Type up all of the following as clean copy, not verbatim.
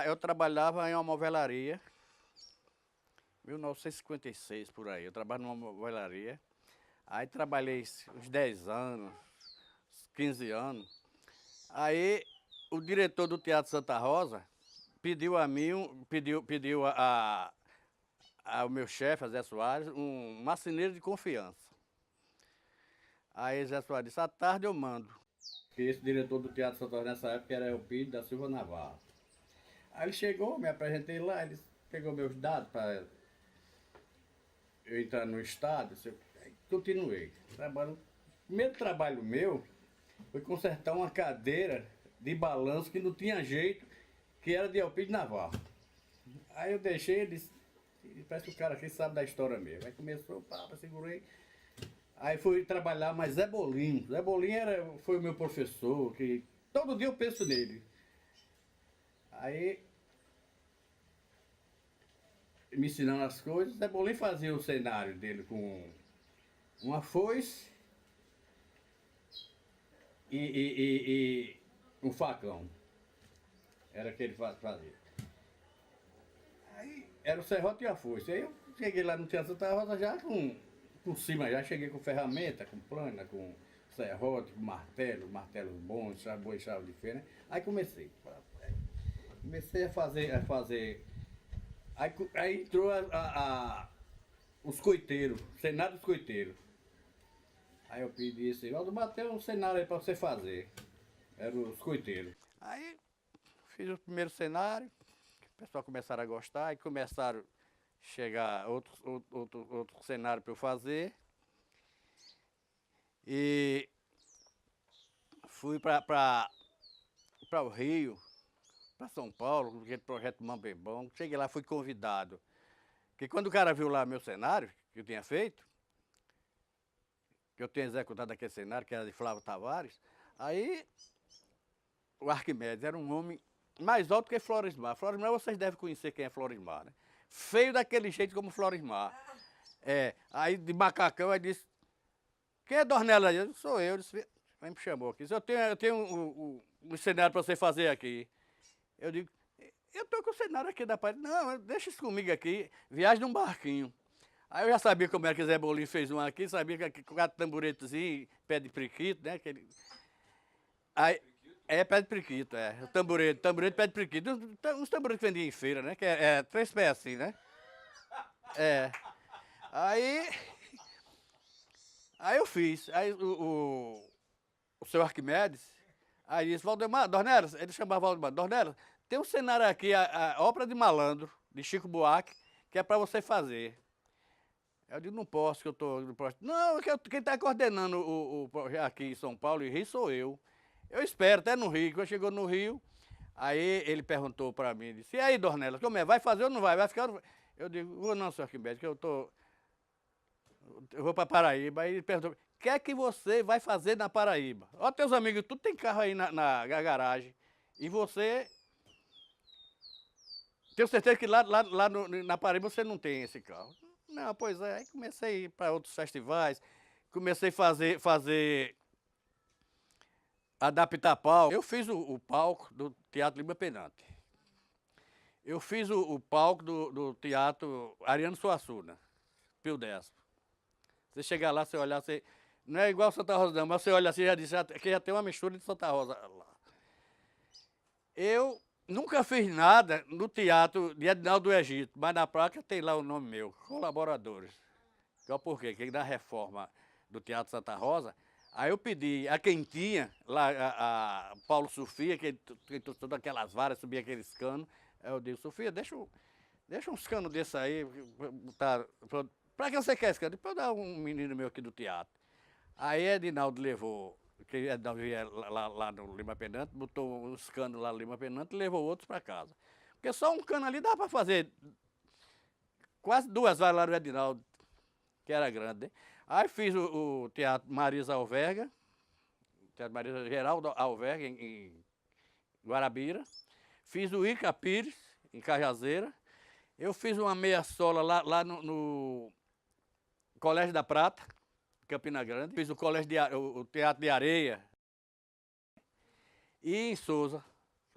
Eu trabalhava em uma movelaria, 1956 por aí. Eu trabalho numa movelaria. Aí trabalhei uns 10 anos, 15 anos. Aí o diretor do Teatro Santa Rosa pediu a mim, pediu ao meu chefe, a Zé Soares, um marceneiro de confiança. Aí Zé Soares disse, à tarde eu mando. Que esse diretor do Teatro Santa Rosa nessa época era Elpidio da Silva Navarro. Aí ele chegou, me apresentei lá, ele pegou meus dados para eu entrar no estado, continuei. O primeiro trabalho meu foi consertar uma cadeira de balanço que não tinha jeito, que era de Elpidio Navarro. Aí eu deixei, ele disse, parece que o cara aqui sabe da história mesmo. Aí começou, segurei. Aí fui trabalhar, mas Zé Bolinho. Zé Bolinho foi o meu professor, que todo dia eu penso nele. Aí, me ensinando as coisas, Zé Bolinho fazia o cenário dele com uma foice e um facão. Era o que ele fazia. Aí era o serrote e a foice. Aí eu cheguei lá no Teatro Santa Rosa já por cima, já cheguei com ferramenta, com plana, com serrote, com martelos bons, chave boa e chave de fenda. Aí comecei a fazer. Aí entrou os coiteiros, o cenário dos coiteiros. Aí eu pedi assim, Valdemar, tem um cenário aí pra você fazer. Eram os coiteiros. Aí fiz o primeiro cenário, o pessoal começaram a gostar, aí começaram a chegar outro cenário para eu fazer. E fui para o Rio, para São Paulo, aquele projeto Mambembão. Cheguei lá, fui convidado. Porque quando o cara viu lá meu cenário, que eu tinha feito, que eu tinha executado aquele cenário, que era de Flávio Tavares, aí o Arquimedes era um homem mais alto que Floresmar. Floresmar, vocês devem conhecer quem é Floresmar, né? Feio daquele jeito como Floresmar. Aí de macacão, aí disse, quem é Dornella? Eu disse, sou eu. Ele disse, me chamou aqui. Eu tenho um cenário para você fazer aqui. Eu digo, eu tô com o cenário aqui da parede. Não, deixa isso comigo aqui, viagem num barquinho. Aí eu já sabia como era que Zé Bolinho fez um aqui, sabia que 4 tamboretezinhos, pé de priquito, né? Aí, pé de priquito, o tamborete, pé de priquito. Uns tamboretes que vendiam em feira, né? Que é 3 pés assim, né? Aí eu fiz. Aí o seu Arquimedes, aí disse, Valdemar, Dornelas, ele chamava Valdemar, Dornelas, tem um cenário aqui, a Ópera de Malandro, de Chico Buarque, que é para você fazer. Eu digo, não posso, que eu tô no projeto. Não, quem está coordenando o projeto aqui em São Paulo e Rio sou eu. Eu espero, até no Rio. Quando chegou no Rio, aí ele perguntou para mim, disse, e aí, Dornelas, como é? Vai fazer ou não vai? Vai ficar? Eu digo, vou não, senhor Arquimedes, que eu vou para Paraíba. Aí ele perguntou, o que é que você vai fazer na Paraíba? Ó, teus amigos, tudo tem carro aí na garagem. E você, tenho certeza que lá na Paraíba você não tem esse carro. Não, pois é. Aí comecei a ir para outros festivais, comecei a fazer adaptar palco. Eu fiz o palco do Teatro Lima Penante. Eu fiz o palco do Teatro Ariano Suassuna, Pio Décimo. Você chegar lá, você olhar, você... Não é igual Santa Rosa não, mas você olha assim e já diz que já tem uma mistura de Santa Rosa lá. Eu nunca fiz nada no teatro de Edinaldo do Egito, mas na placa tem lá o nome meu, colaboradores. Que é o porquê, que na reforma do Teatro Santa Rosa, aí eu pedi a quem tinha, lá a Paulo Sofia, que todas aquelas varas, subia aqueles canos, aí eu disse, Sofia, deixa uns canos desses aí, pra que você quer esse cano? Pra eu dar um menino meu aqui do teatro. Aí Edinaldo levou, que Edinaldo ia lá no Lima Penante, botou uns canos lá no Lima Penante e levou outros para casa. Porque só um cano ali dá para fazer quase 2 varas lá no Edinaldo, que era grande, né? Aí fiz o Teatro Marisa Alverga, Teatro Marisa Geraldo Alverga, em Guarabira. Fiz o Ica Pires, em Cajazeira. Eu fiz uma meia sola lá no Colégio da Prata, Campina Grande. Fiz o colégio o Teatro de Areia. E em Souza,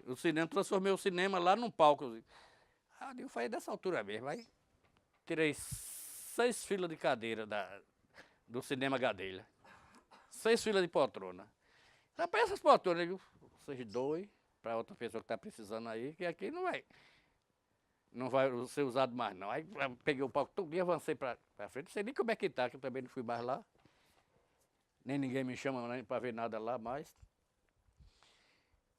o cinema, transformei o cinema lá num palco. Eu falei dessa altura mesmo. Aí tirei 6 filas de cadeira do cinema Gadelha. 6 filas de poltrona. Rapaz, essas poltronas, vocês doem para outra pessoa que está precisando aí, que aqui não vai ser usado mais não. Aí peguei o palco todo dia, avancei para frente. Não sei nem como é que tá, que eu também não fui mais lá. Nem ninguém me chama para ver nada lá mais.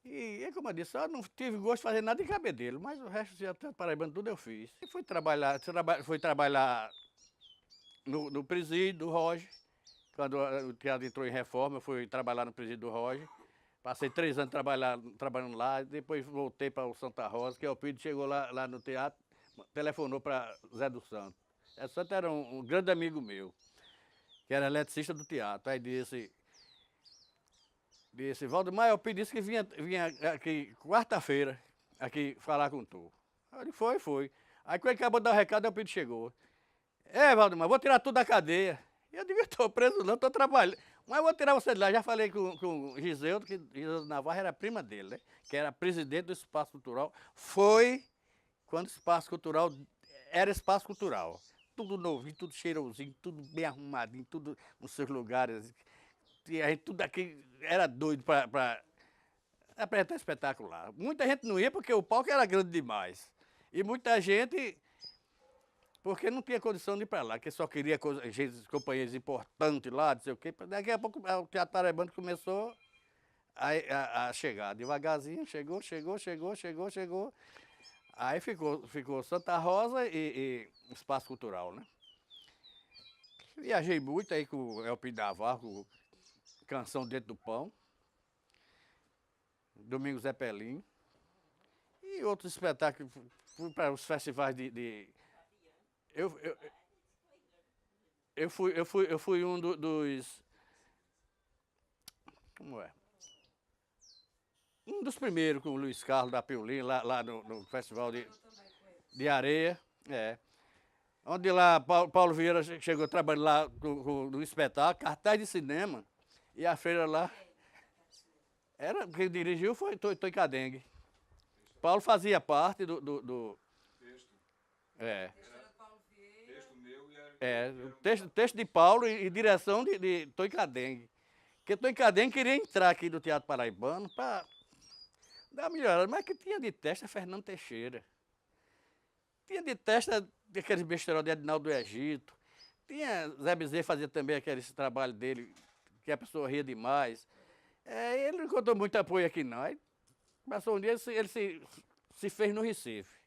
E como eu disse, eu não tive gosto de fazer nada em Cabedelo, mas o resto de Teatro Paraibano tudo eu fiz. E fui trabalhar no presídio do Roger. Quando o teatro entrou em reforma, eu fui trabalhar no presídio do Roger. Passei 3 anos trabalhando lá, depois voltei para o Santa Rosa, que o Pedro chegou lá no teatro, telefonou para Zé do Santo. Zé do Santo era um grande amigo meu, que era eletricista do teatro. Aí disse, Valdemar, eu pedi que vinha aqui quarta-feira, aqui falar com tu. Ele foi. Aí quando ele acabou de dar o recado, o Pedro chegou. Valdemar, vou tirar tudo da cadeia. Eu digo, eu estou preso não, estou trabalhando. Mas eu vou tirar você de lá. Já falei com o Giseudo, que Giseudo Navarro era prima dele, né? Que era presidente do Espaço Cultural. Foi quando o Espaço Cultural era Espaço Cultural. Tudo novinho, tudo cheirosinho, tudo bem arrumadinho, tudo nos seus lugares. E a gente tudo aqui era doido para apresentar espetáculo lá. Muita gente não ia porque o palco era grande demais. E muita gente porque não tinha condição de ir para lá, que só queria companheiros importantes lá, não sei o quê. Daqui a pouco o Teatro Paraibano começou a chegar. Devagarzinho, chegou. Aí ficou Santa Rosa e Espaço Cultural, né? Viajei muito aí com o Elpidio Navarro, com Canção Dentro do Pão, Domingos Zé Pelinho, e outros espetáculos. Fui para os festivais Eu fui um dos. Como é? Um dos primeiros com o Luiz Carlos da Piolim, lá no Festival de Areia. Onde lá Paulo Vieira chegou trabalhando lá no espetáculo, cartaz de cinema. E a feira lá. Quem dirigiu foi Toicadengue. Paulo fazia parte do texto. Texto de Paulo e direção de Toicadengue. Porque Toicadengue queria entrar aqui do Teatro Paraibano para dar uma melhorada, mas que tinha de testa Fernando Teixeira. Tinha de testa aqueles besterol de Adinaldo do Egito. Tinha Zé Bezerra fazia também aquele trabalho dele, que a pessoa ria demais. Ele não encontrou muito apoio aqui não. Aí passou um dia, ele se fez no Recife.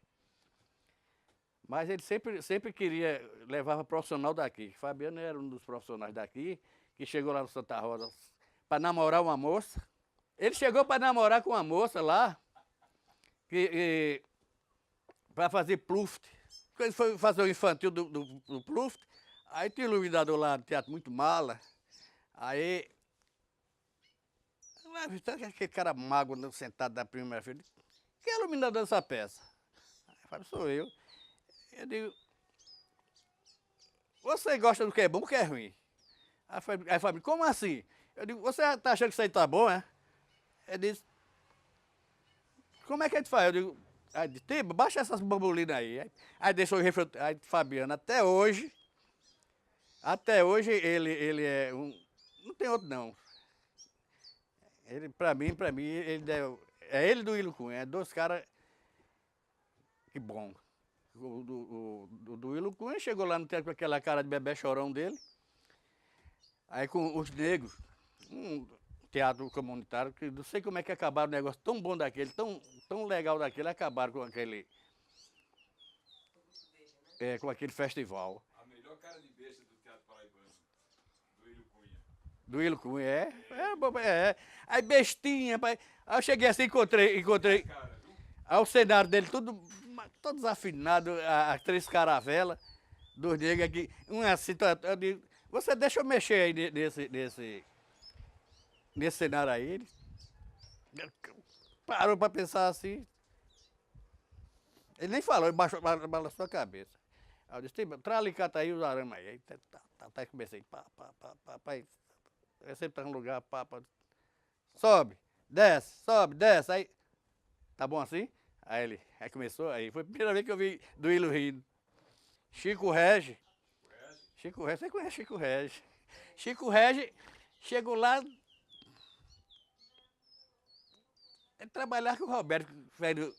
Mas ele sempre queria, levava profissional daqui. Fabiano era um dos profissionais daqui, que chegou lá no Santa Rosa para namorar uma moça. Ele chegou para namorar com uma moça lá, para fazer Pluft. Quando ele foi fazer o infantil do Pluft, aí tinha um iluminador lá no teatro muito mala. Aí, aquele cara mago sentado da primeira feira, quem é o iluminador dessa peça? Aí eu falei, sou eu. Eu digo, você gosta do que é bom ou do que é ruim? Aí Fábio, como assim? Eu digo, você tá achando que isso aí tá bom, é? Ele disse, como é que a gente faz? Eu digo, baixa essas bambolinas aí. Aí deixou o refrigerante. Aí Fabiano, até hoje ele é um. Não tem outro não. Ele, pra mim, é ele do Hilo Cunha, é dois caras que bom. Do Hilo Cunha chegou lá no teatro com aquela cara de bebê chorão dele. Aí com os negros, um teatro comunitário, que não sei como é que acabaram o negócio tão bom daquele, tão legal daquele, acabaram com aquele. Com aquele festival. A melhor cara de besta do Teatro Paraibano, do Hilo Cunha. Do Hilo Cunha, Aí bestinha, pai. Aí eu cheguei assim, encontrei. Aí o cenário dele todo desafinado, as 3 caravelas dos negros aqui. Eu digo, você deixa eu mexer aí nesse cenário aí. Ele parou para pensar assim. Ele nem falou, ele balançou a cabeça. Aí eu disse, traz alicate aí os arames aí. Aí até comecei, pá. Aí sempre tá no lugar, pá. Sobe, desce. Aí, tá bom assim? Aí começou, aí foi a primeira vez que eu vi Duílio rindo. Chico Regi, você conhece Chico Regi? Chico Regi chegou lá, ele trabalhava com o Roberto, velho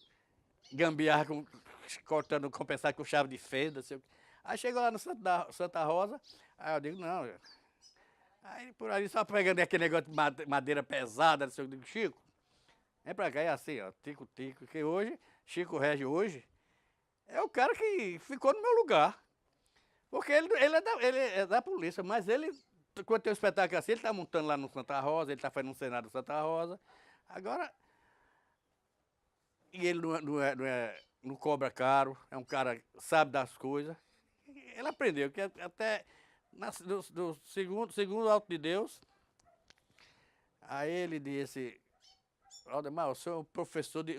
gambiarra, cortando, compensar com chave de fenda, sei o quê. Aí chegou lá no Santa Rosa, aí eu digo, não. Aí por ali só pegando aquele negócio de madeira pesada, não sei o que, eu digo, Chico, vem pra cá, é assim, ó, tico-tico, que hoje, Chico Regi hoje, é o cara que ficou no meu lugar. Porque ele é da polícia, mas ele, quando tem um espetáculo assim, ele tá montando lá no Santa Rosa, ele tá fazendo um cenário do Santa Rosa. Agora, e ele não cobra caro, é um cara que sabe das coisas. Ele aprendeu que até do segundo o alto de Deus, aí ele disse, Aldemar, o senhor é um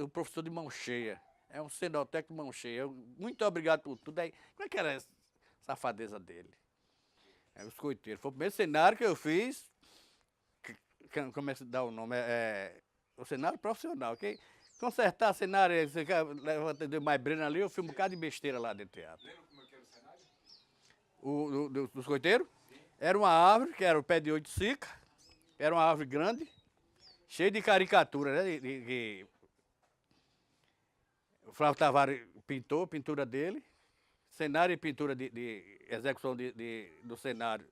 professor de mão cheia. É um senoteco de mão cheia. Muito obrigado por tudo. Aí, como é que era essa safadeza dele? É os coiteiros. Foi o primeiro cenário que eu fiz. Como é que se dá o nome? O cenário profissional. Okay? Consertar cenário, você levanta de mais brena ali, eu filmo um bocado de besteira lá dentro do teatro. Lembra como é que era o cenário? Dos coiteiros? Era uma árvore, que era o pé de 8 sica. Era uma árvore grande, cheia de caricatura, né? O Flávio Tavares pintou, pintura dele. Cenário e pintura de execução do cenário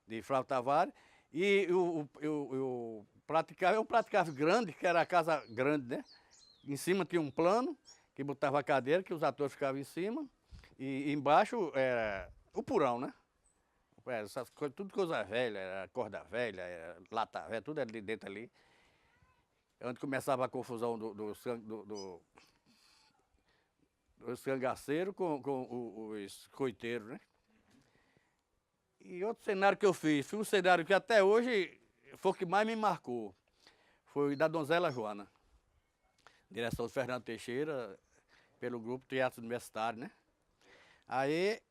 de Flávio Tavares. E o praticável é um praticável grande, que era a casa grande, né? Em cima tinha um plano, que botava a cadeira, que os atores ficavam em cima. E embaixo era o porão, né? Essas coisas, tudo coisa velha, era corda velha, era lata velha, tudo ali dentro ali. Onde começava a confusão os cangaceiros com os coiteiros, né? E outro cenário que eu fiz, foi um cenário que até hoje foi o que mais me marcou. Foi da Donzela Joana. Direção de Fernando Teixeira, pelo grupo Teatro Universitário, né? Aí,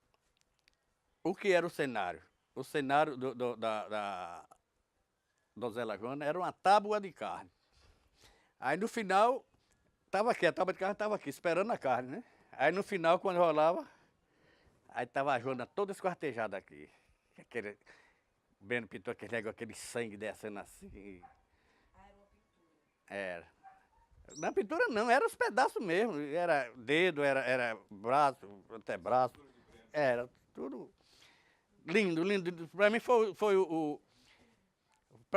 o que era o cenário? O cenário da Donzela Joana era uma tábua de carne. Aí no final, tava aqui, a tábua de carne estava aqui, esperando a carne, né? Aí no final, quando rolava, aí tava a Joana toda esquartejada aqui. Aquele, Breno pintou aquele negócio, aquele sangue descendo assim. Era. Na pintura não, era os pedaços mesmo. Era dedo, era braço, antebraço. Era tudo lindo. Pra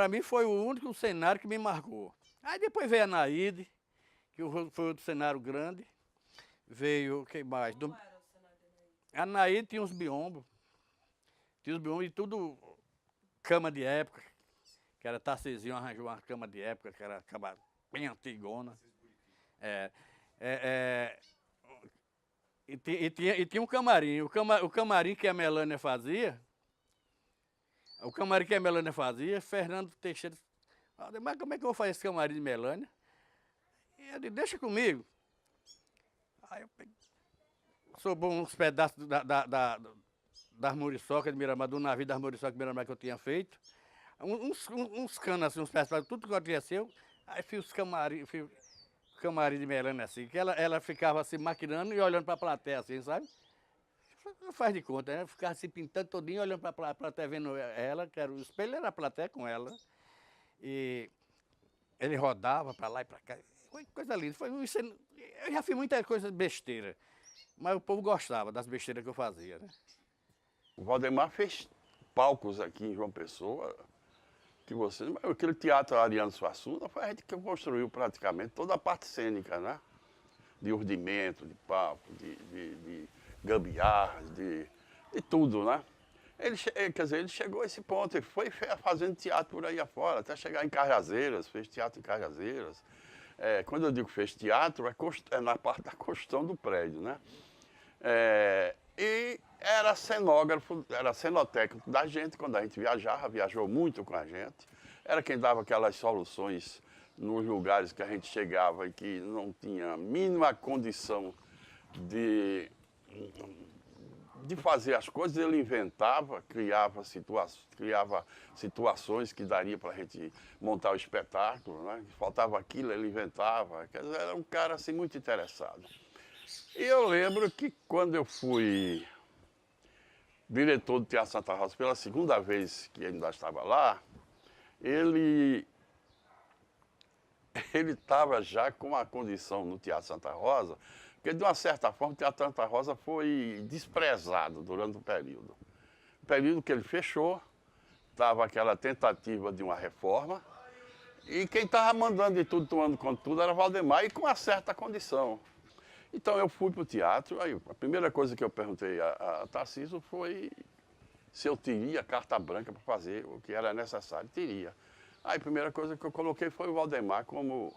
mim foi o único cenário que me marcou. Aí depois veio a Naide, que foi outro cenário grande. Veio, o que mais? Como era o cenário da Naide? A Naide tinha uns biombos. Tinha os biombos e tudo cama de época. Que era Tarcisinho, arranjou uma cama de época, que era cama bem antigona. E tinha um camarim. O camarim que a Melânia fazia, Fernando Teixeira disse, mas como é que eu vou fazer esse camarim de Melânia? E ele, deixa comigo. Aí eu peguei, sobrou uns pedaços das muriçocas de Miramar, do navio das muriçocas de Miramar que eu tinha feito. Uns canos assim, uns pedaços, tudo que eu tinha seu. Aí fiz o camarim de Melânia assim, que ela ficava assim maquinando e olhando para a plateia assim, sabe? Não faz de conta, né? Ficava se pintando todinho, olhando para a plateia, vendo ela, que era o espelho, era a plateia com ela. E ele rodava para lá e para cá. Foi coisa linda. Eu já fiz muita coisa besteira, mas o povo gostava das besteiras que eu fazia, né? O Valdemar fez palcos aqui em João Pessoa, que aquele teatro Ariano Suassuna foi a gente que construiu praticamente toda a parte cênica, né? De urdimento, de palco, de gambiarras, de tudo, né? Ele chegou a esse ponto, ele foi fazendo teatro por aí afora, até chegar em Cajazeiras, fez teatro em Cajazeiras. Quando eu digo fez teatro, é na parte da construção do prédio, né? E era cenógrafo, era cenotécnico da gente, quando a gente viajou muito com a gente. Era quem dava aquelas soluções nos lugares que a gente chegava e que não tinha a mínima condição de de fazer as coisas, ele inventava, criava situações que daria para a gente montar o espetáculo, né? Faltava aquilo, ele inventava. Quer dizer, era um cara assim, muito interessado. E eu lembro que quando eu fui diretor do Teatro Santa Rosa pela segunda vez que ele ainda estava lá, ele estava já com uma condição no Teatro Santa Rosa, porque de uma certa forma o Teatro Santa Rosa foi desprezado durante o período. O período que ele fechou, estava aquela tentativa de uma reforma, e quem estava mandando de tudo, tomando conta de tudo, era Valdemar, e com uma certa condição. Então eu fui para o teatro, aí a primeira coisa que eu perguntei a Tarcísio foi se eu teria carta branca para fazer o que era necessário. Teria. Aí a primeira coisa que eu coloquei foi o Valdemar como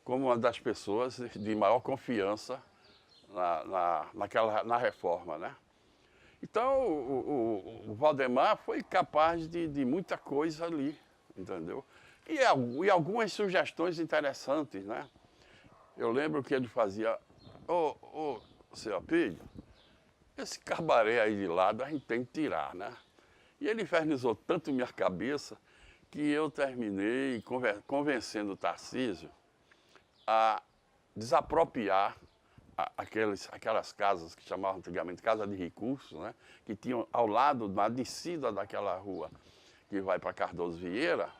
uma das pessoas de maior confiança na reforma, né? Então o Valdemar foi capaz de muita coisa ali, entendeu? E algumas sugestões interessantes, né? Eu lembro que ele fazia, seu Apílio, esse cabaré aí de lado a gente tem que tirar, né? E ele infernizou tanto minha cabeça que eu terminei convencendo o Tarcísio a desapropriar aquelas casas que chamavam antigamente Casa de Recursos, né? Que tinham ao lado, na descida daquela rua que vai para Cardoso Vieira,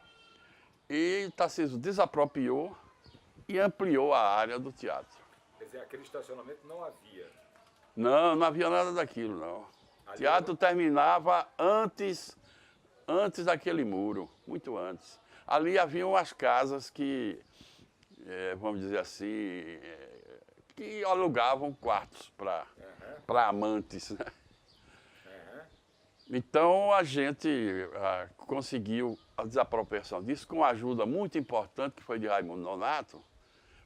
e Tarcísio desapropriou e ampliou a área do teatro. Quer dizer, aquele estacionamento não havia. Não havia nada daquilo, não. O teatro terminava antes daquele muro, muito antes. Ali haviam as casas que, vamos dizer assim, que alugavam quartos para amantes, né? Então a gente conseguiu a desapropriação disso com uma ajuda muito importante que foi de Raimundo Nonato,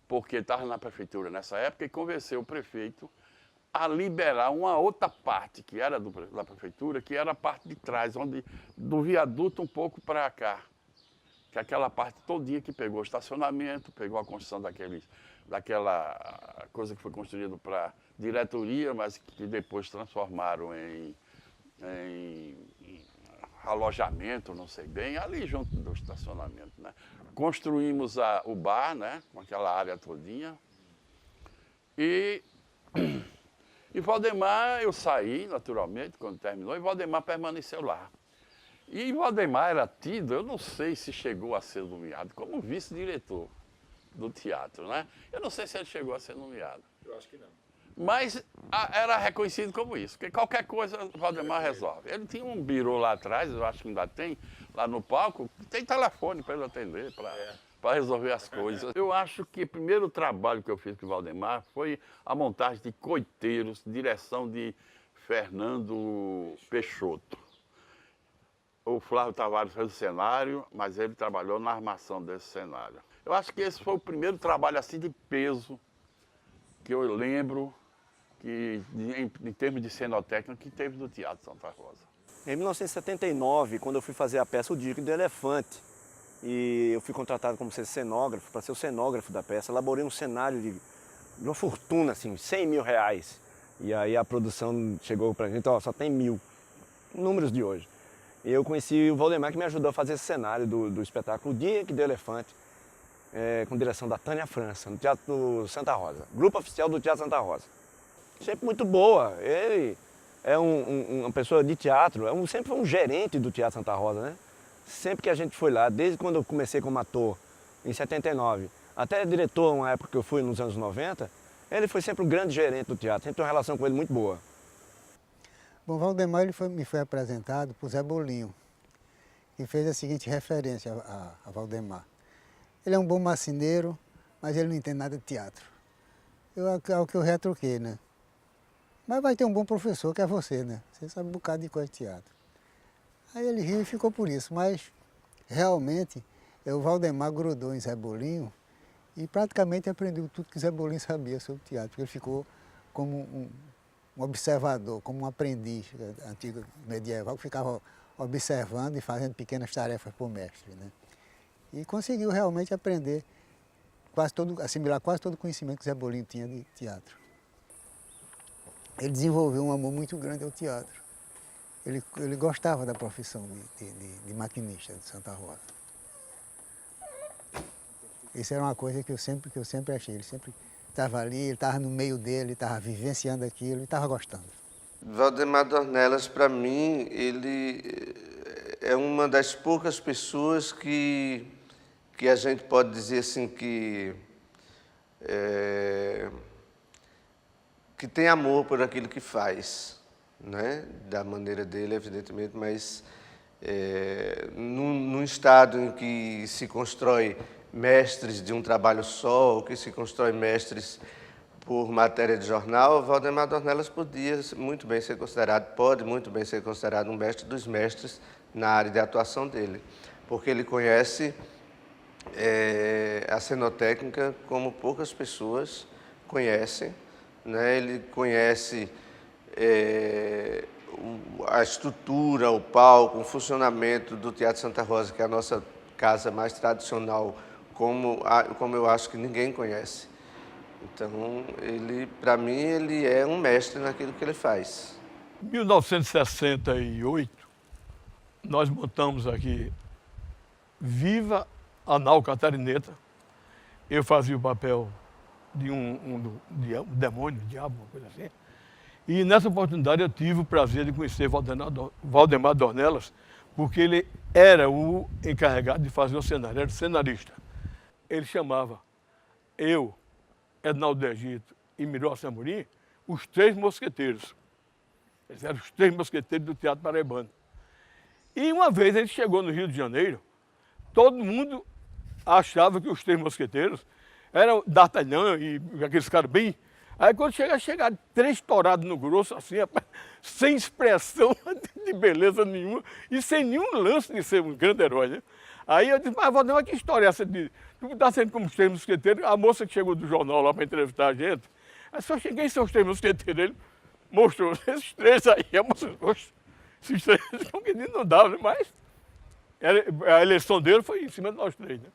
porque estava na prefeitura nessa época e convenceu o prefeito a liberar uma outra parte que era da prefeitura, que era a parte de trás, do viaduto um pouco para cá. Que é aquela parte todinha que pegou o estacionamento, pegou a construção daquela coisa que foi construída para diretoria, mas que depois transformaram em alojamento, não sei bem, ali junto do estacionamento, né? Construímos o bar, né, com aquela área todinha. E Valdemar, eu saí, naturalmente, quando terminou, e Valdemar permaneceu lá. E Valdemar era tido, eu não sei se chegou a ser nomeado como vice-diretor do teatro, né? Eu não sei se ele chegou a ser nomeado. Eu acho que não. Mas era reconhecido como isso, porque qualquer coisa o Valdemar resolve. Ele tinha um birô lá atrás, eu acho que ainda tem, lá no palco, tem telefone para ele atender, para resolver as coisas. Eu acho que o primeiro trabalho que eu fiz com o Valdemar foi a montagem de Coiteiros, direção de Fernando Peixoto. O Flávio Tavares fez o cenário, mas ele trabalhou na armação desse cenário. Eu acho que esse foi o primeiro trabalho assim de peso que eu lembro que, em termos de cenotécnica, que teve no Teatro Santa Rosa. Em 1979, quando eu fui fazer a peça O Dique do Elefante, e eu fui contratado como cenógrafo, para ser o cenógrafo da peça, elaborei um cenário de uma fortuna, assim, 100 mil reais. E aí a produção chegou para a gente, só tem 1.000, números de hoje. E eu conheci o Valdemar, que me ajudou a fazer esse cenário do espetáculo O Dique do Elefante, com direção da Tânia França, no Teatro Santa Rosa, grupo oficial do Teatro Santa Rosa. Sempre muito boa, ele é uma pessoa de teatro, sempre foi um gerente do Teatro Santa Rosa, né? Sempre que a gente foi lá, desde quando eu comecei como ator, em 79, até diretor, uma época que eu fui nos anos 90, ele foi sempre um grande gerente do teatro, sempre tem uma relação com ele muito boa. Bom, Valdemar me foi apresentado por Zé Bolinho, que fez a seguinte referência a Valdemar. Ele é um bom marceneiro, mas ele não entende nada de teatro. É o que eu retruquei, né? Mas vai ter um bom professor, que é você, né? Você sabe um bocado de coisa de teatro. Aí ele riu e ficou por isso, mas realmente o Valdemar grudou em Zé Bolinho e praticamente aprendeu tudo que Zé Bolinho sabia sobre teatro, porque ele ficou como um observador, como um aprendiz antigo medieval, que ficava observando e fazendo pequenas tarefas para o mestre, né? E conseguiu realmente aprender assimilar quase todo o conhecimento que Zé Bolinho tinha de teatro. ele desenvolveu um amor muito grande ao teatro. Ele gostava da profissão de maquinista de Santa Rosa. Isso era uma coisa que eu sempre achei. Ele sempre estava ali, ele estava no meio dele, estava vivenciando aquilo e estava gostando. Valdemar Dornelas, para mim, ele é uma das poucas pessoas que a gente pode dizer assim que tem amor por aquilo que faz, né? Da maneira dele, evidentemente, mas num estado em que se constrói mestres de um trabalho só, ou que se constrói mestres por matéria de jornal, Valdemar Dornelas pode muito bem ser considerado um mestre dos mestres na área de atuação dele, porque ele conhece a cenotécnica como poucas pessoas conhecem, né? Ele conhece a estrutura, o palco, o funcionamento do Teatro Santa Rosa, que é a nossa casa mais tradicional, como eu acho que ninguém conhece. Então, para mim, ele é um mestre naquilo que ele faz. Em 1968, nós montamos aqui Viva a Nau Catarineta. Eu fazia o papel de um demônio, um diabo, uma coisa assim. E nessa oportunidade eu tive o prazer de conhecer Valdemar Dornelas, porque ele era o encarregado de fazer o cenário, era o cenarista. Ele chamava eu, Ednaldo do Egito e Miró Samurim, os três mosqueteiros. Eles eram os três mosqueteiros do Teatro Paraibano. E uma vez ele chegou no Rio de Janeiro, todo mundo achava que os três mosqueteiros eram D'Artagnan e aqueles caras bem... Aí quando chegaram três tourados no grosso, assim, sem expressão de beleza nenhuma e sem nenhum lance de ser um grande herói, né? Aí eu disse, mas Valdemar, que história é essa de... Tu está sendo como os três mosqueteiros? A moça que chegou do jornal lá para entrevistar a gente, aí só cheguei, são os três mosqueteiros, ele mostrou esses três aí, a moça, esses três não dava, né? Mas a eleição dele foi em cima de nós três, né?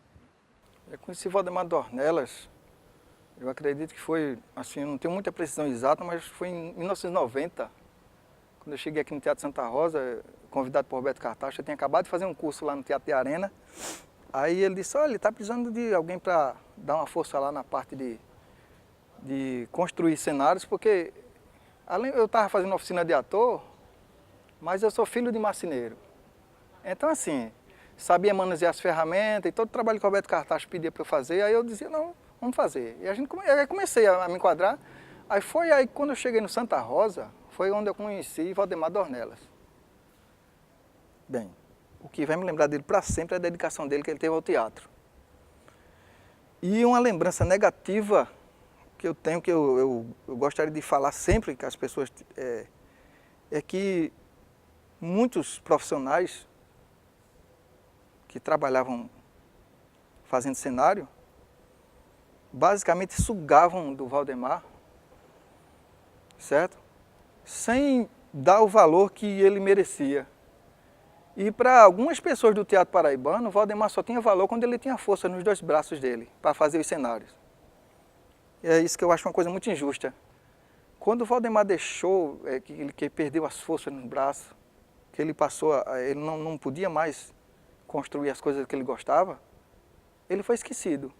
Eu conheci Valdemar Dornelas, eu acredito que foi, assim, não tenho muita precisão exata, mas foi em 1990, quando eu cheguei aqui no Teatro Santa Rosa, convidado por Roberto Cartacho. Eu tinha acabado de fazer um curso lá no Teatro de Arena. Aí ele disse, olha, ele está precisando de alguém para dar uma força lá na parte de construir cenários, porque além eu estava fazendo oficina de ator, mas eu sou filho de marceneiro. Então, assim, sabia manusear as ferramentas e todo o trabalho que o Roberto Cartacho pedia para eu fazer, aí eu dizia, não, vamos fazer. E aí comecei a me enquadrar. Aí foi aí, quando eu cheguei no Santa Rosa, foi onde eu conheci Valdemar Dornelas. Bem, o que vai me lembrar dele para sempre é a dedicação dele que ele teve ao teatro. E uma lembrança negativa que eu tenho, que eu gostaria de falar sempre que as pessoas... é que muitos profissionais que trabalhavam fazendo cenário, basicamente sugavam do Valdemar, certo? Sem dar o valor que ele merecia. E para algumas pessoas do teatro paraibano, o Valdemar só tinha valor quando ele tinha força nos dois braços dele, para fazer os cenários. E é isso que eu acho uma coisa muito injusta. Quando o Valdemar deixou, que perdeu as forças nos braços, que ele passou, ele não podia mais construir as coisas que ele gostava, ele foi esquecido.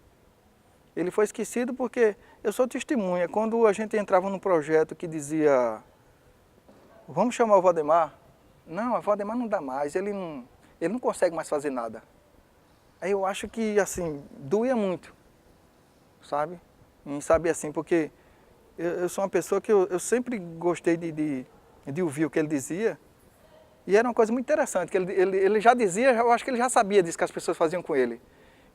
Ele foi esquecido porque, eu sou testemunha, quando a gente entrava num projeto que dizia, vamos chamar o Valdemar, não, o Valdemar não dá mais, ele não consegue mais fazer nada. Aí eu acho que, assim, doía muito, sabe? Em saber assim, porque eu sou uma pessoa que eu sempre gostei de ouvir o que ele dizia, e era uma coisa muito interessante, que ele já dizia, eu acho que ele já sabia disso que as pessoas faziam com ele,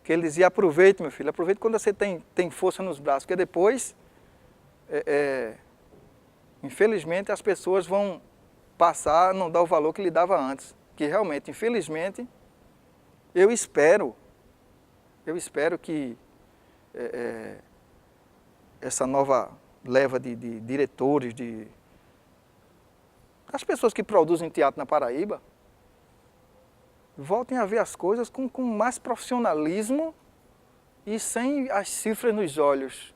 que ele dizia, aproveite, meu filho, aproveite quando você tem força nos braços, porque depois, infelizmente, as pessoas vão passar a não dar o valor que lhe dava antes. Que realmente, infelizmente, eu espero que essa nova leva de diretores, as pessoas que produzem teatro na Paraíba, voltem a ver as coisas com mais profissionalismo e sem as cifras nos olhos.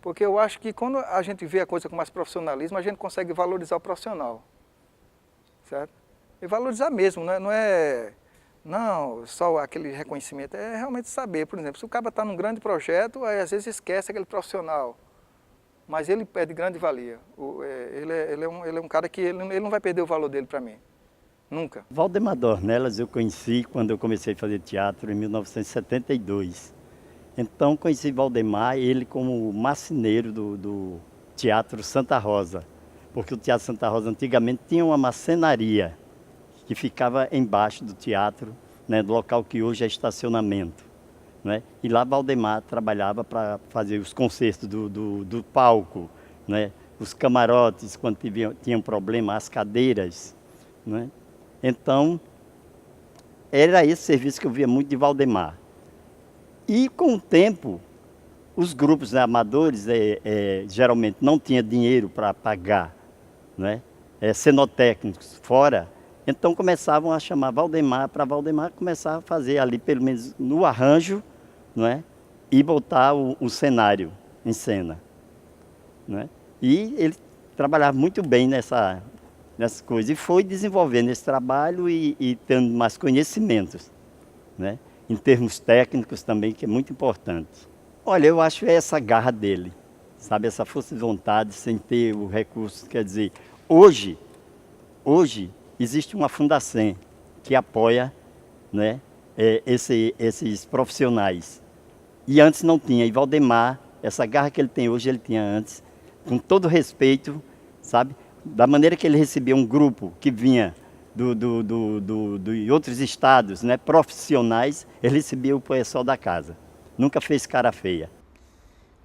Porque eu acho que quando a gente vê a coisa com mais profissionalismo, a gente consegue valorizar o profissional, certo? E valorizar mesmo, né? Não só aquele reconhecimento, é realmente saber, por exemplo, se o cara está num grande projeto, aí às vezes esquece aquele profissional, mas ele é de grande valia. Ele é um cara que ele não vai perder o valor dele para mim, nunca. Valdemar Dornelas eu conheci quando eu comecei a fazer teatro em 1972. Então conheci Valdemar, ele como marceneiro do Teatro Santa Rosa, porque o Teatro Santa Rosa antigamente tinha uma marcenaria que ficava embaixo do teatro, né, do local que hoje é estacionamento, né? E lá Valdemar trabalhava para fazer os concertos do palco, né, os camarotes, quando tinham problema, as cadeiras, né? Então, era esse serviço que eu via muito de Valdemar. E com o tempo, os grupos, né, amadores geralmente não tinham dinheiro para pagar, né, cenotécnicos fora, então começavam a chamar Valdemar, para Valdemar começar a fazer ali, pelo menos no arranjo, não é, e botar o cenário em cena, né? E ele trabalhava muito bem nessa coisa e foi desenvolvendo esse trabalho e tendo mais conhecimentos, né? Em termos técnicos também, que é muito importante. Olha, eu acho essa garra dele, sabe? Essa força de vontade sem ter o recurso. Quer dizer, hoje existe uma fundação que apoia, né, esses profissionais. E antes não tinha. E Valdemar, essa garra que ele tem hoje, ele tinha antes, com todo respeito, sabe? Da maneira que ele recebia um grupo que vinha de outros estados, né, profissionais, ele recebia o pessoal da casa. Nunca fez cara feia.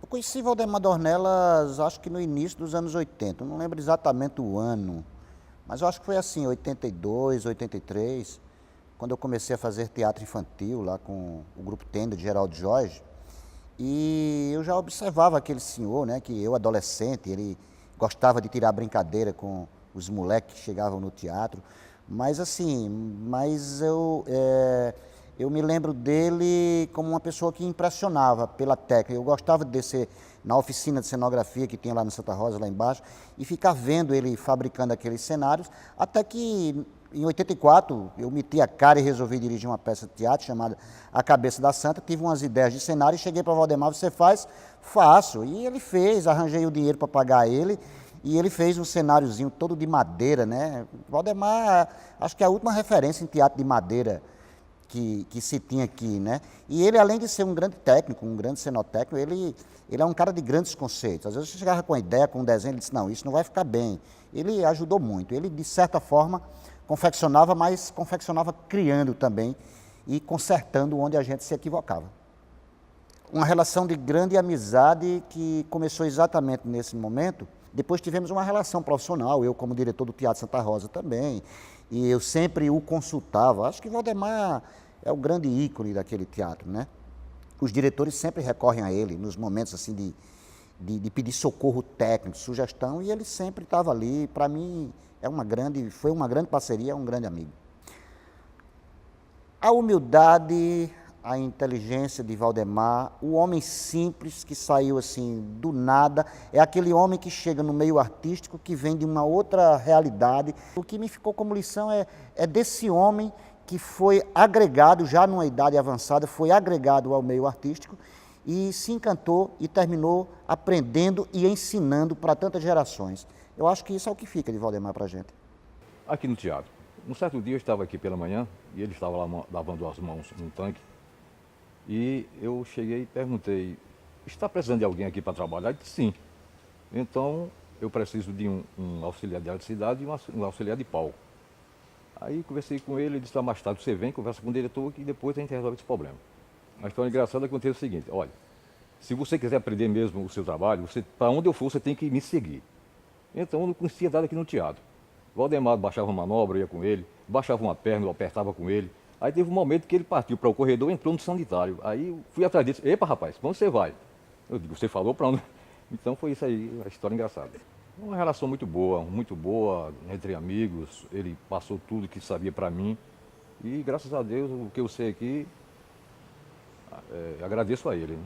Eu conheci Valdemar Dornelas, acho que no início dos anos 80, eu não lembro exatamente o ano, mas eu acho que foi assim, 82, 83, quando eu comecei a fazer teatro infantil lá com o grupo Tenda de Geraldo Jorge, e eu já observava aquele senhor, né, que eu adolescente, ele gostava de tirar brincadeira com os moleques que chegavam no teatro, mas eu me lembro dele como uma pessoa que impressionava pela técnica. Eu gostava de descer na oficina de cenografia que tinha lá no Santa Rosa, lá embaixo, e ficar vendo ele fabricando aqueles cenários, até que em 84 eu meti a cara e resolvi dirigir uma peça de teatro chamada A Cabeça da Santa. Tive umas ideias de cenário e cheguei para o Valdemar: você faz? Faço. E ele fez, arranjei o dinheiro para pagar ele. E ele fez um cenáriozinho todo de madeira, né? Valdemar, acho que é a última referência em teatro de madeira que se tinha aqui, né? E ele, além de ser um grande técnico, um grande cenotécnico, ele é um cara de grandes conceitos. Às vezes você chegava com a ideia, com um desenho, ele disse: não, isso não vai ficar bem. Ele ajudou muito. Ele, de certa forma, confeccionava, mas confeccionava criando também e consertando onde a gente se equivocava. Uma relação de grande amizade que começou exatamente nesse momento. Depois tivemos uma relação profissional, eu como diretor do Teatro Santa Rosa também, e eu sempre o consultava. Acho que Valdemar é o grande ícone daquele teatro, né? Os diretores sempre recorrem a ele nos momentos assim de pedir socorro técnico, sugestão, e ele sempre estava ali. Para mim, foi uma grande parceria, um grande amigo. A humildade, a inteligência de Valdemar, o homem simples que saiu assim do nada, é aquele homem que chega no meio artístico, que vem de uma outra realidade. O que me ficou como lição é desse homem que foi agregado, já numa idade avançada, foi agregado ao meio artístico e se encantou e terminou aprendendo e ensinando para tantas gerações. Eu acho que isso é o que fica de Valdemar para a gente. Aqui no teatro. Um certo dia eu estava aqui pela manhã e ele estava lá lavando as mãos num tanque. E eu cheguei e perguntei: está precisando de alguém aqui para trabalhar? Ele disse: sim. Então eu preciso de um auxiliar de eletricidade e um auxiliar de palco. Aí conversei com ele, disse: mais tarde você vem, conversa com o diretor e depois a gente resolve esse problema. A história engraçada é que aconteceu o seguinte: olha, se você quiser aprender mesmo o seu trabalho, para onde eu for você tem que me seguir. Então eu não conhecia nada aqui no teatro. Valdemar baixava uma manobra, eu ia com ele, baixava uma perna, eu apertava com ele. Aí teve um momento que ele partiu para o corredor e entrou no sanitário. Aí eu fui atrás dele: epa rapaz, para onde você vai? Eu digo: você falou para onde? Então foi isso aí, a história engraçada. Uma relação muito boa, entre amigos. Ele passou tudo que sabia para mim. E graças a Deus, o que eu sei aqui, agradeço a ele, né?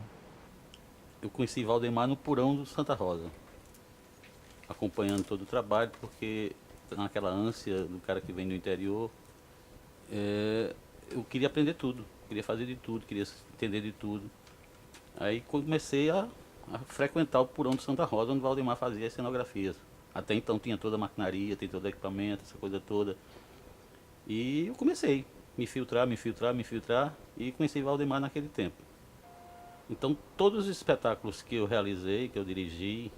eu conheci Valdemar no porão do Santa Rosa, acompanhando todo o trabalho, porque naquela ânsia do cara que vem do interior, eu queria aprender tudo, queria fazer de tudo, queria entender de tudo. Aí comecei a frequentar o porão do Santa Rosa, onde Valdemar fazia as cenografias. Até então tinha toda a maquinaria, tem todo o equipamento, essa coisa toda. E eu comecei a me filtrar, e conheci Valdemar naquele tempo. Então, todos os espetáculos que eu realizei, que eu dirigi,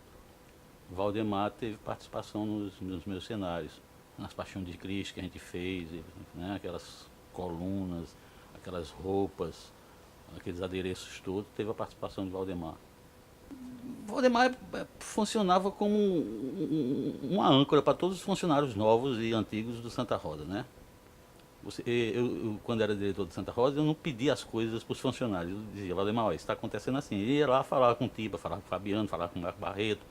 Valdemar teve participação nos meus cenários. Nas Paixões de Cristo que a gente fez, né, aquelas colunas, aquelas roupas, aqueles adereços todos, teve a participação de Valdemar. Valdemar funcionava como uma âncora para todos os funcionários novos e antigos do Santa Rosa, né? Eu, quando era diretor de Santa Rosa, eu não pedia as coisas para os funcionários. Eu dizia, Valdemar, isso está acontecendo assim. Eu ia lá, falava com o Tiba, falava com o Fabiano, falava com o Marco Barreto,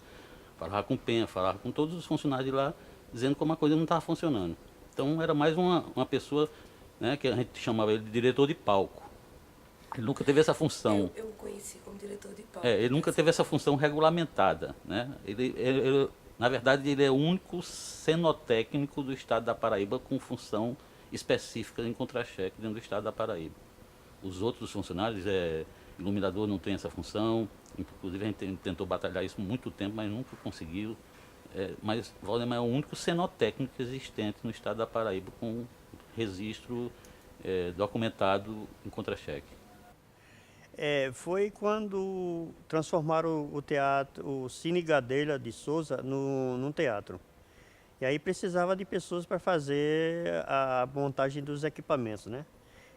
falava com o Penha, falava com todos os funcionários de lá, dizendo como a coisa não estava funcionando. Então era mais uma pessoa, né, que a gente chamava ele de diretor de palco. Ele nunca teve essa função. Eu conheci como diretor de palco. Ele nunca teve essa função regulamentada, né? Ele, na verdade, ele é o único cenotécnico do estado da Paraíba com função específica em contra-cheque dentro do estado da Paraíba. Os outros funcionários, iluminador não tem essa função, inclusive a gente tentou batalhar isso por muito tempo, mas nunca conseguiu. Mas Valdemar é o único cenotécnico existente no estado da Paraíba com registro documentado em contra-cheque. Foi quando transformaram o teatro, o Cine Gadelha de Souza, num teatro. E aí precisava de pessoas para fazer a montagem dos equipamentos, né?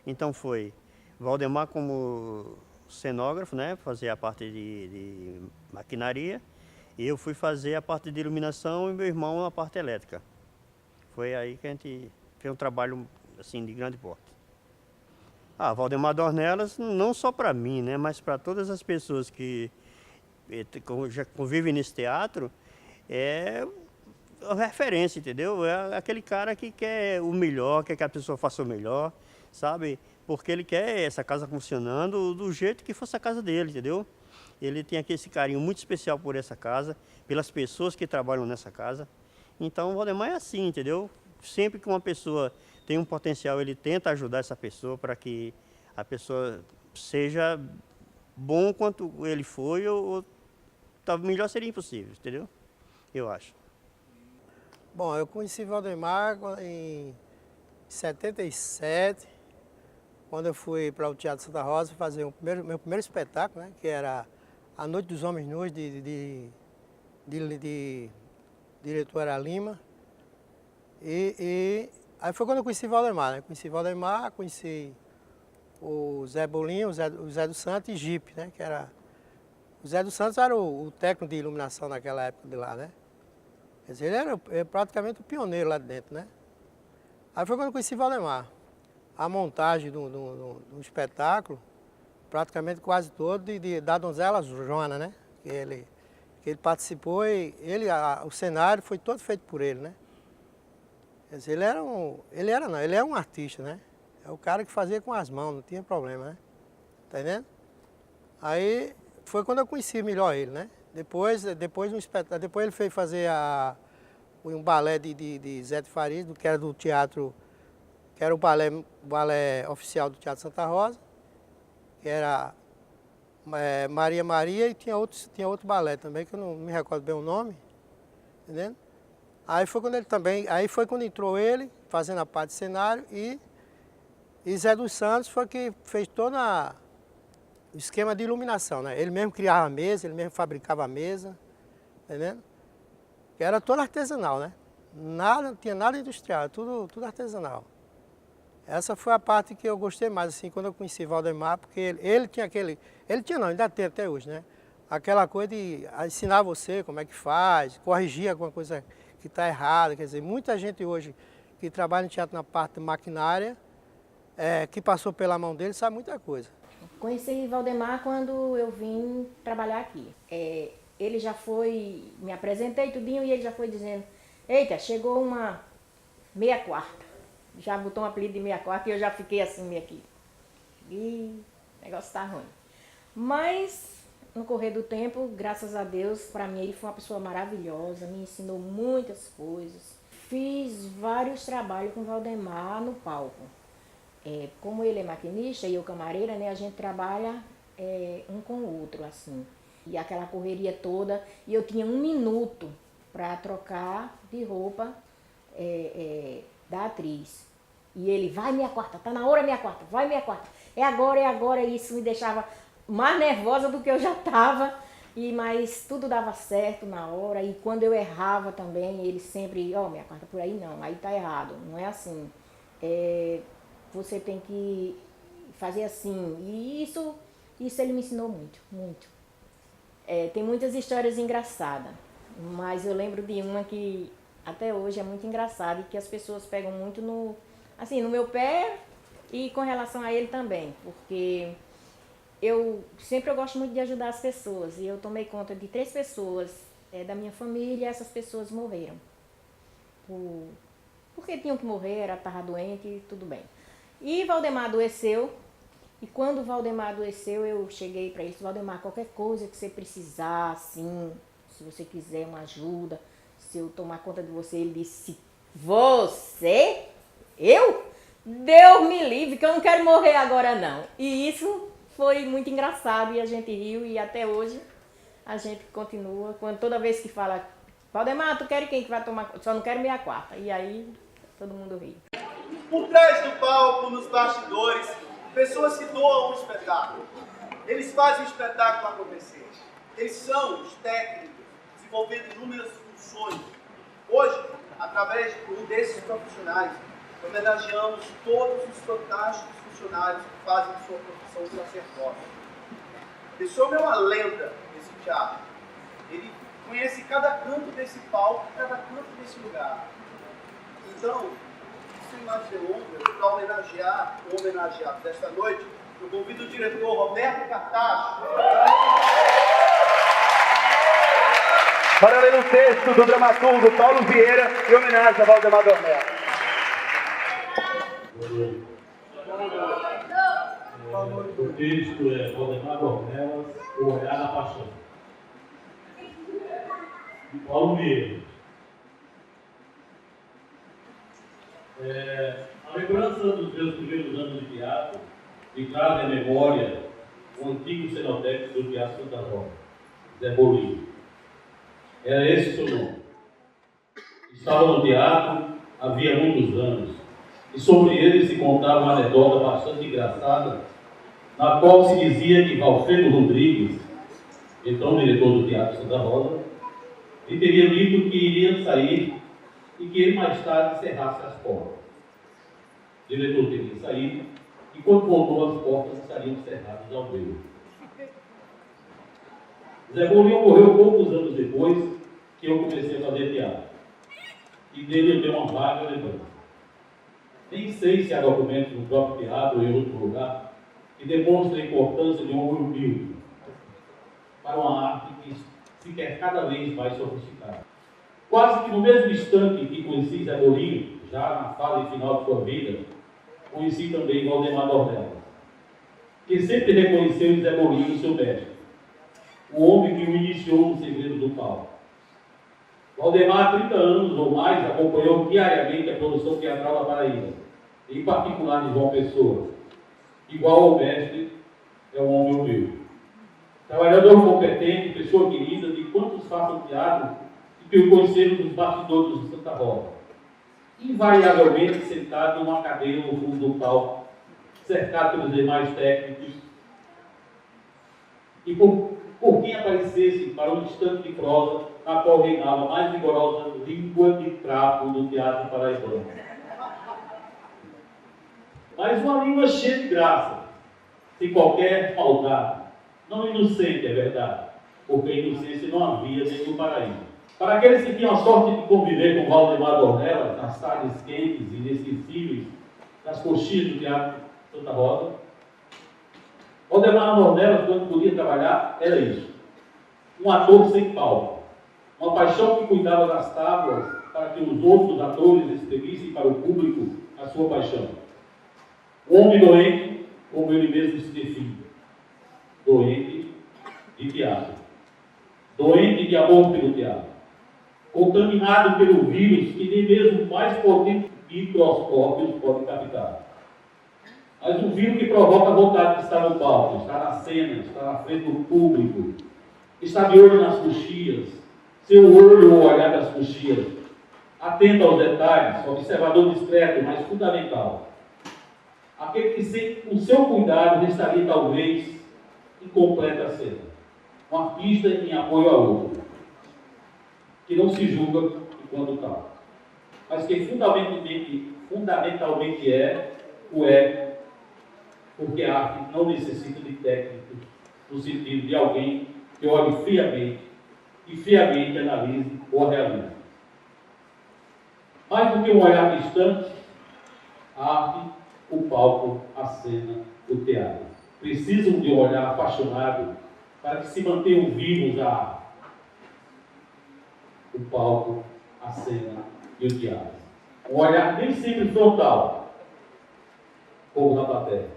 Então foi Valdemar como cenógrafo, né? Fazer a parte de maquinaria. E eu fui fazer a parte de iluminação e meu irmão a parte elétrica. Foi aí que a gente fez um trabalho assim de grande porte. Valdemar Dornelas, não só para mim, né? Mas para todas as pessoas que já convivem nesse teatro, é referência, entendeu? É aquele cara que quer o melhor, quer que a pessoa faça o melhor, sabe? Porque ele quer essa casa funcionando do jeito que fosse a casa dele, entendeu? Ele tem aqui esse carinho muito especial por essa casa, pelas pessoas que trabalham nessa casa. Então o Valdemar é assim, entendeu? Sempre que uma pessoa tem um potencial, ele tenta ajudar essa pessoa para que a pessoa seja bom quanto ele foi, ou melhor seria impossível, entendeu? Eu acho. Bom, eu conheci Valdemar em 77, quando eu fui para o Teatro Santa Rosa fazer meu primeiro espetáculo, né, que era A Noite dos Homens Nus, de diretor era Lima. E aí foi quando eu conheci Valdemar, né? Conheci o Zé Bolinho, o Zé dos Santos e Jipe, né? Que era... O Zé dos Santos era o técnico de iluminação naquela época de lá, né? Quer dizer, ele era praticamente o pioneiro lá dentro, né? Aí foi quando eu conheci Valdemar. A montagem do espetáculo, praticamente quase todo, da donzela Joana, né? Que ele participou e o cenário foi todo feito por ele, né? Quer dizer, ele é um artista, né? É o cara que fazia com as mãos, não tinha problema, né? Tá entendendo? Aí foi quando eu conheci melhor ele, né? Depois ele fez fazer um balé de Zé de Farias, que era do teatro, que era o balé oficial do Teatro Santa Rosa, que era Maria Maria, e tinha outro balé também, que eu não me recordo bem o nome, entendendo? Aí foi quando entrou ele, fazendo a parte de cenário, e Zé dos Santos foi que fez todo o esquema de iluminação, né? Ele mesmo criava a mesa, ele mesmo fabricava a mesa, entendendo? Que era todo artesanal, né? Não tinha nada industrial, tudo artesanal. Essa foi a parte que eu gostei mais, assim, quando eu conheci Valdemar, porque ele tinha ainda tem até hoje, né? Aquela coisa de ensinar você como é que faz, corrigir alguma coisa que está errada, quer dizer, muita gente hoje que trabalha em teatro na parte maquinária, que passou pela mão dele, sabe muita coisa. Conheci Valdemar quando eu vim trabalhar aqui. Ele já foi, me apresentei tudinho e ele já foi dizendo, eita, chegou uma 64. Já botou um apelido de 64 e eu já fiquei assim meio aqui. E o negócio tá ruim. Mas no correr do tempo, graças a Deus, para mim ele foi uma pessoa maravilhosa, me ensinou muitas coisas. Fiz vários trabalhos com o Valdemar no palco. Como ele é maquinista e eu camareira, né, a gente trabalha um com o outro, assim. E aquela correria toda, e eu tinha 1 minuto para trocar de roupa da atriz. E ele, vai minha quarta, tá na hora minha quarta, vai minha quarta. É agora, e isso me deixava mais nervosa do que eu já estava, mas tudo dava certo na hora, e quando eu errava também, ele sempre, minha quarta por aí não, aí tá errado, não é assim, você tem que fazer assim, e isso ele me ensinou muito, muito. Tem muitas histórias engraçadas, mas eu lembro de uma que até hoje é muito engraçada e que as pessoas pegam muito no meu pé e com relação a ele também, porque eu gosto muito de ajudar as pessoas e eu tomei conta de 3 pessoas da minha família e essas pessoas morreram. Porque tinham que morrer, estava doente e tudo bem. E Valdemar adoeceu, e quando o Valdemar adoeceu, eu cheguei para ele, Valdemar, qualquer coisa que você precisar, assim, se você quiser uma ajuda, se eu tomar conta de você, ele disse, você? Eu? Deus me livre, que eu não quero morrer agora não. E isso foi muito engraçado e a gente riu e até hoje a gente continua. Toda vez que fala, Valdemar, tu quer quem que vai tomar conta? Só não quero minha quarta. E aí todo mundo ri. Por trás do palco, nos bastidores, pessoas que doam um espetáculo. Eles fazem o espetáculo acontecer. Eles são os técnicos, desenvolvendo inúmeras funções. Hoje, através de um desses profissionais, homenageamos todos os fantásticos funcionários que fazem sua profissão de sacerdote. Esse homem é uma lenda desse teatro. Ele conhece cada canto desse palco, cada canto desse lugar. Então, sem mais delongas, para homenagear o homenageado desta noite, eu convido o diretor Roberto Cartacho para ler o texto do dramaturgo Paulo Vieira em homenagem a Valdemar Dornelas. O texto é Valdemar Dornelas, O Olhar da Paixão. De Paulo Vieira. A lembrança dos meus primeiros anos de teatro me traz à memória o antigo cenotécnico do Teatro Santa Rosa, Zé Bolinho. Era esse o seu nome. Estava no teatro havia muitos anos, e sobre ele se contava uma anedota bastante engraçada, na qual se dizia que Valfredo Rodrigues, então diretor do Teatro Santa Rosa, lhe teria dito que iria sair e que ele mais tarde cerrasse as portas. O diretor teria saído e quando voltou as portas estariam cerradas ao meio. Zé Bolinho morreu poucos anos depois que eu comecei a fazer teatro. E dele eu tenho uma vaga lembrança. Nem sei se há documentos no próprio teatro ou em outro lugar que demonstrem a importância de um homem humilde para uma arte que se quer cada vez mais sofisticada. Quase que no mesmo instante que conheci Zé Bolinho, já na fase final de sua vida, conheci também Valdemar Dornelas, que sempre reconheceu em Zé Bolinho seu mestre, o homem que o iniciou no segredo do palco. Valdemar, há 30 anos ou mais, acompanhou diariamente a produção teatral da Paraíba, em particular de João Pessoa. Igual ao mestre, é um homem humilde. Trabalhador competente, pessoa querida, de quantos façam teatro e que o conheceram dos bastidores de Santa Rosa. Invariavelmente sentado numa cadeira no fundo do palco, cercado pelos demais técnicos, e por quem aparecesse para um instante de prosa, na qual reinava a mais vigorosa língua de trapo do teatro paraibano. Mas uma língua cheia de graça, sem qualquer maldade, não inocente, é verdade, porque inocência não havia nem no paraíso. Para aqueles que tinham a sorte de conviver com Valdemar Dornelas nas tardes quentes e inesquecíveis nas coxinhas do Teatro Santa Rosa, Valdemar Dornelas, quando podia trabalhar, era isso. Um ator sem palco. Uma paixão que cuidava das tábuas para que os outros atores exprimissem para o público a sua paixão. Um homem doente, como ele mesmo se define. Doente de teatro, doente de amor pelo teatro, contaminado pelo vírus que nem mesmo mais potentes microscópios podem captar. Mas um vírus que provoca a vontade de estar no palco, estar na cena, estar na frente do público, estar de olho nas coxias, seu olho ou olhar das coxias, atento aos detalhes, observador discreto, mas fundamental. Aquele que, sem o seu cuidado, restaria talvez incompleta a cena. Um artista em apoio a outro, que não se julga enquanto tal, mas que fundamentalmente o é, porque a arte não necessita de técnico, no sentido de alguém que olhe friamente e friamente analise ou realize. Mais do que um olhar distante, a arte, o palco, a cena, o teatro precisam de um olhar apaixonado para que se mantenham vivos a arte, o palco, a cena e o teatro. Um olhar nem sempre frontal, como na plateia,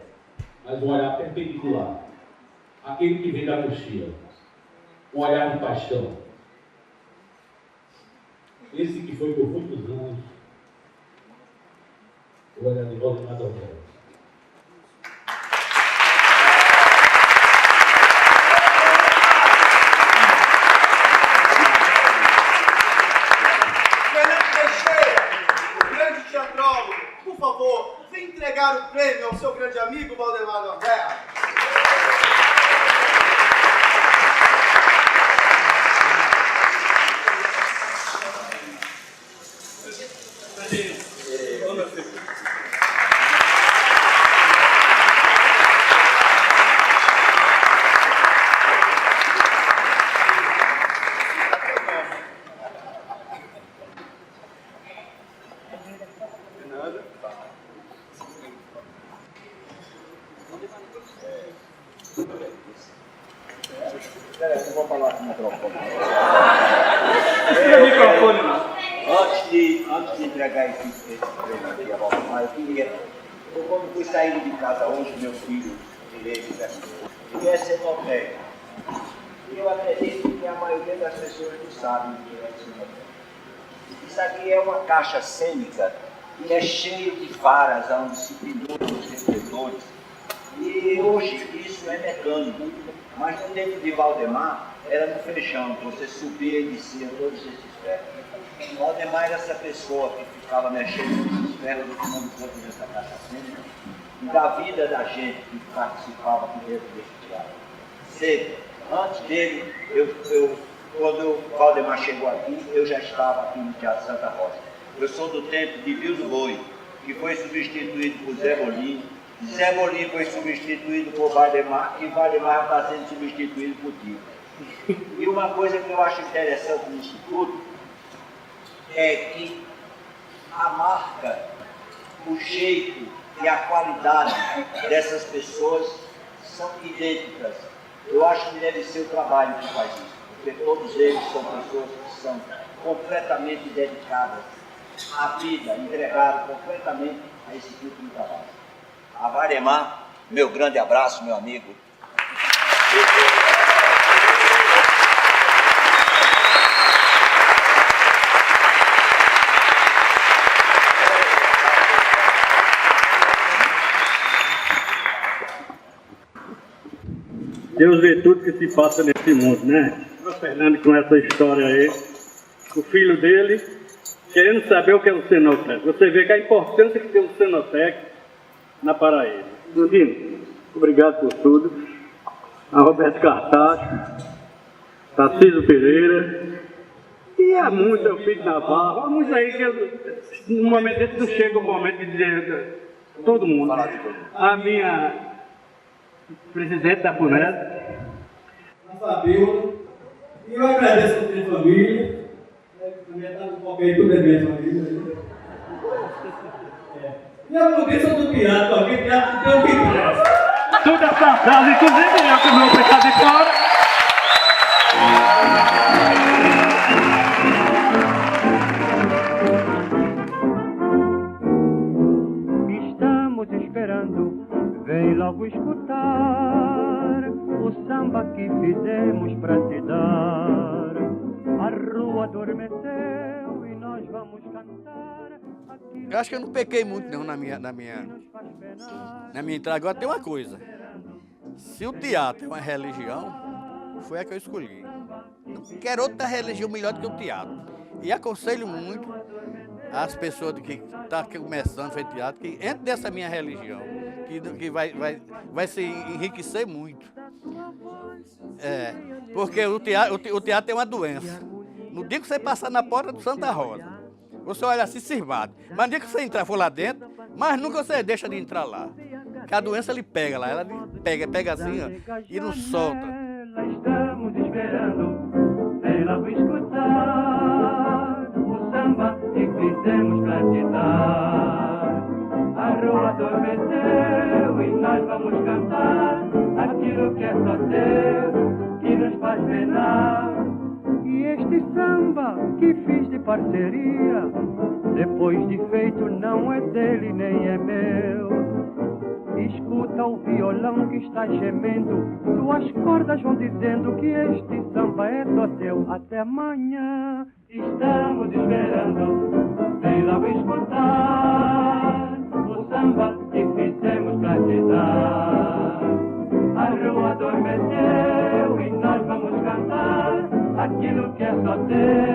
mas um olhar perpendicular, aquele que vem da coxia, um olhar de paixão. Esse que foi por muitos anos o olhar de Valdemar Dornelas. Por favor, vem entregar o prêmio ao seu grande amigo Valdemar Dornelas. Eu vou falar com o microfone. Antes de entregar esse prêmio aqui a Valdemar, eu quando fui saindo de casa hoje, meu filho, direito, ele quer ser técnico. E eu acredito que a maioria das pessoas não sabem o que é ser técnico. Isso aqui é uma caixa cênica e é cheio de varas onde se penduram os refletores. E hoje isso é mecânico. Mas no tempo de Valdemar, era no feijão, você subia e descia todos esses ferros. Valdemar era essa pessoa que ficava mexendo nos ferros do fundo do corpo dessa caixa cênica e da vida da gente que participava aqui dentro desse teatro. Sempre. Antes dele, quando o Valdemar chegou aqui, eu já estava aqui no Teatro Santa Rosa. Eu sou do tempo de Vildo Boi, que foi substituído por Zé Bolinho. Zé Bolinho foi substituído por Valdemar e Valdemar está sendo substituído por Tio. E uma coisa que eu acho interessante nisso tudo é que a marca, o jeito e a qualidade dessas pessoas são idênticas. Eu acho que deve ser o trabalho que faz isso, porque todos eles são pessoas que são completamente dedicadas à vida, entregadas completamente a esse tipo de trabalho. A Valdemar, meu grande abraço, meu amigo. Deus vê tudo que se passa nesse mundo, né? O Fernando com essa história aí, o filho dele querendo saber o que é o Cenotécnico. Você vê que a importância que tem o Cenotécnico na Paraíba. Nandino, obrigado por tudo. A Roberto Cartacho, Tarcísio Pereira, e há muitos, é o filho Navarro, há muitos aí que no momento desse não chega o momento de dizer todo mundo. A minha presidente da FUNESP, a Fabiola, e eu agradeço a minha família, também está no foco aí, tudo é minha família. E a mudança do teatro, alguém teatro tem o que presta. Tudo é fantasma, inclusive eu que não vou ficar de fora. Estamos esperando Vem logo escutar o samba que fizemos pra te dar. A rua adormeceu e nós vamos cantar. Eu acho que eu não pequei muito não na minha entrada. Agora tem uma coisa. Se o teatro é uma religião, foi a que eu escolhi. Não quero outra religião melhor do que o teatro. E aconselho muito as pessoas que estão começando a fazer teatro, que entre dessa minha religião, que vai se enriquecer muito. Porque o teatro tem uma doença. No dia que você passar na porta do Santa Rosa, você olha assim, sirvado. Mas no dia que você entrar, for lá dentro, mas nunca você deixa de entrar lá. Que a doença lhe pega lá, ela pega assim, ó, e não solta. Estamos esperando, vem logo escutar o samba que fizemos pra te dar. A rua adormeceu e nós vamos cantar aquilo que é só teu, que nos faz penar. E este samba que fiz de parceria, depois de feito não é dele nem é meu. Escuta o violão que está gemendo, suas cordas vão dizendo que este samba é só teu. Até amanhã estamos esperando, vem logo escutar o samba que fizemos pra te dar. A rua adormeceu e nós vamos cantar aquilo que é só teu.